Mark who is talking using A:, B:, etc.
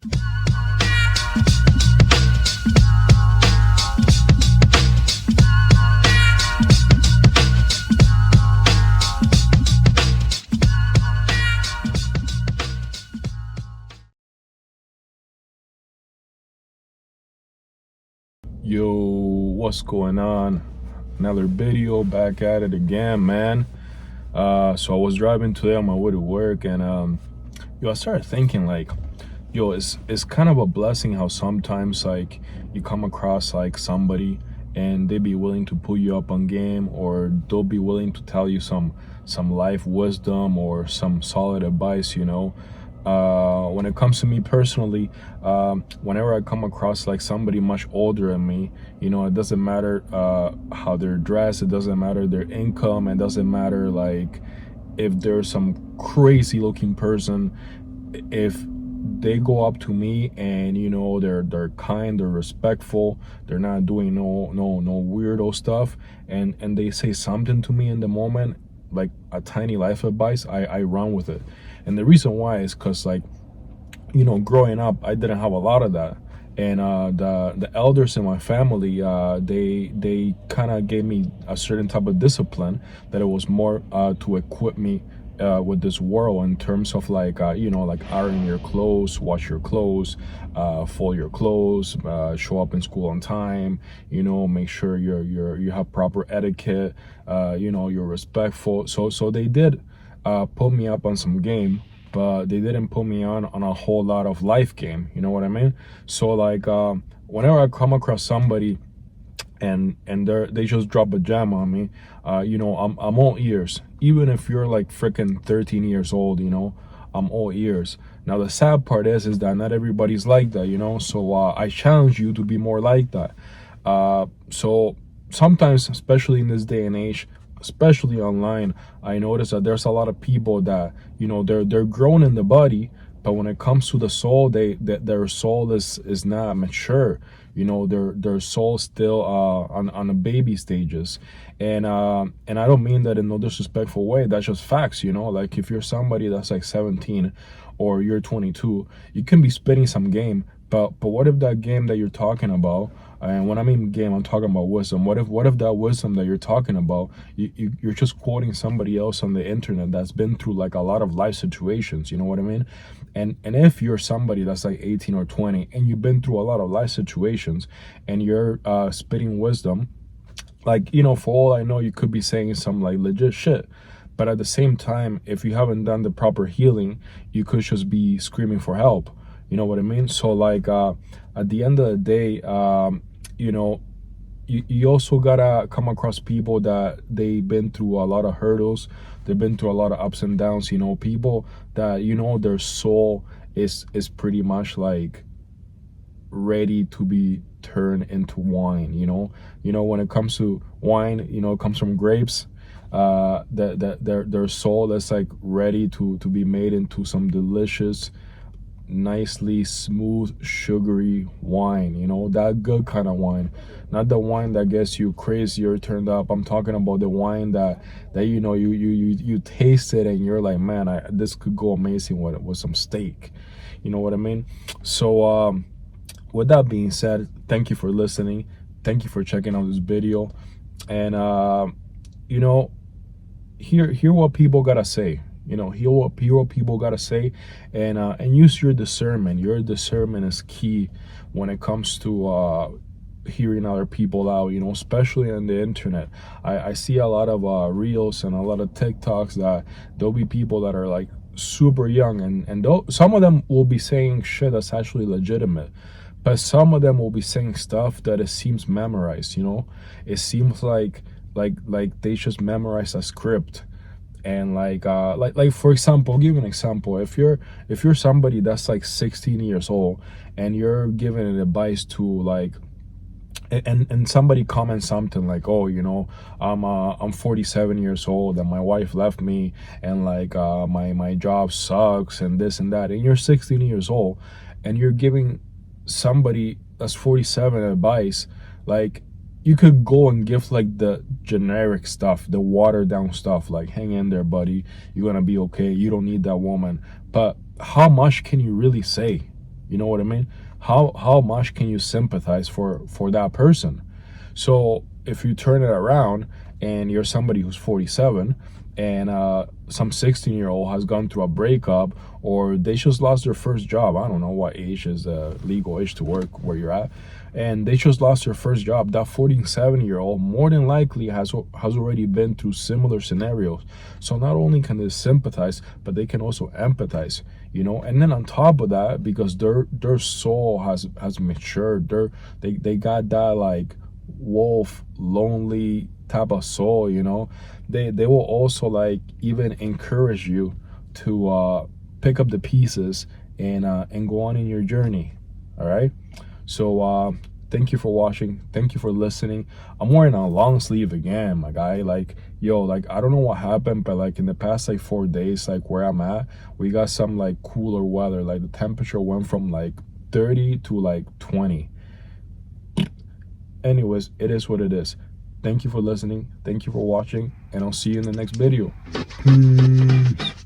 A: Yo, what's going on? Another video, back at it again, man. So I was driving today on my way to work, and I started thinking like, yo, it's kind of a blessing how sometimes like you come across like somebody and they be willing to put you up on game, or they'll be willing to tell you some life wisdom or some solid advice, when it comes to me personally, whenever I come across like somebody much older than me, it doesn't matter how they're dressed, it doesn't matter their income, it doesn't matter like if there's some crazy looking person. If they go up to me and they're kind, they're respectful, they're not doing no weirdo stuff, and they say something to me in the moment, like a tiny life advice, I run with it. And the reason why is because, like, growing up, I didn't have a lot of that. And the elders in my family, they kind of gave me a certain type of discipline that it was more to equip me with this world, in terms of like like iron your clothes, wash your clothes, fold your clothes, show up in school on time, make sure you have proper etiquette, you're respectful. So they did put me up on some game, but they didn't put me on a whole lot of life game. You know what I mean? So like whenever I come across somebody and they just drop a gem on me, I'm all ears. Even if you're like freaking 13 years old, I'm all ears. Now the sad part is that not everybody's like that, so I challenge you to be more like that. So sometimes, especially in this day and age, especially online, I notice that there's a lot of people that they're grown in the body, but when it comes to the soul, their soul is not mature. Their soul still on the baby stages. And I don't mean that in no disrespectful way. That's just facts. Like if you're somebody that's like 17 or you're 22, you can be spitting some game, but what if that game that you're talking about, and when I mean game, I'm talking about wisdom. What if that wisdom that you're talking about, you're just quoting somebody else on the internet that's been through like a lot of life situations, you know what I mean? And if you're somebody that's like 18 or 20 and you've been through a lot of life situations, and you're spitting wisdom, like, for all I know, you could be saying some like legit shit. But at the same time, if you haven't done the proper healing, you could just be screaming for help. You know what I mean? So like at the end of the day, you also gotta come across people that they've been through a lot of hurdles, they've been through a lot of ups and downs, people that their soul is pretty much like ready to be turned into wine. When it comes to wine, it comes from grapes. Their soul is like ready to be made into some delicious, nicely smooth, sugary wine, that good kind of wine, not the wine that gets you crazy or turned up. I'm talking about the wine that you taste it and you're like, man, this could go amazing with some steak. You know what I mean? So with that being said, thank you for listening, thank you for checking out this video, and hear what people gotta say. Hear what people gotta say, and use your discernment. Your discernment is key when it comes to hearing other people out. Especially on the internet. I see a lot of reels and a lot of TikToks that there'll be people that are like super young, and some of them will be saying shit that's actually legitimate, but some of them will be saying stuff that it seems memorized. It seems like they just memorized a script. And like for example, I'll give you an example. If you're somebody that's like 16 years old and you're giving advice to like, and somebody comments something like, oh, I'm 47 years old and my wife left me, and like my job sucks and this and that, and you're 16 years old and you're giving somebody that's 47 advice, like, you could go and give like the generic stuff, the watered down stuff, like, hang in there, buddy, you're gonna be okay, you don't need that woman. But how much can you really say? You know what I mean? How much can you sympathize for that person? So if you turn it around and you're somebody who's 47 and some 16-year-old has gone through a breakup, or they just lost their first job. I don't know what age is legal age to work where you're at, and they just lost their first job. That 47-year-old more than likely has already been through similar scenarios. So not only can they sympathize, but they can also empathize, you know. And then on top of that, because their soul has matured, they got that like wolf lonely type of soul, you know. They will also like even encourage you to pick up the pieces and go on in your journey. All right, so thank you for watching, thank you for listening. I'm wearing a long sleeve again, my guy. Like, yo, like I don't know what happened, but like in the past like 4 days, like where I'm at, we got some like cooler weather. Like the temperature went from like 30 to like 20. Anyways, it is what it is. Thank you for listening, thank you for watching, and I'll see you in the next video. Peace.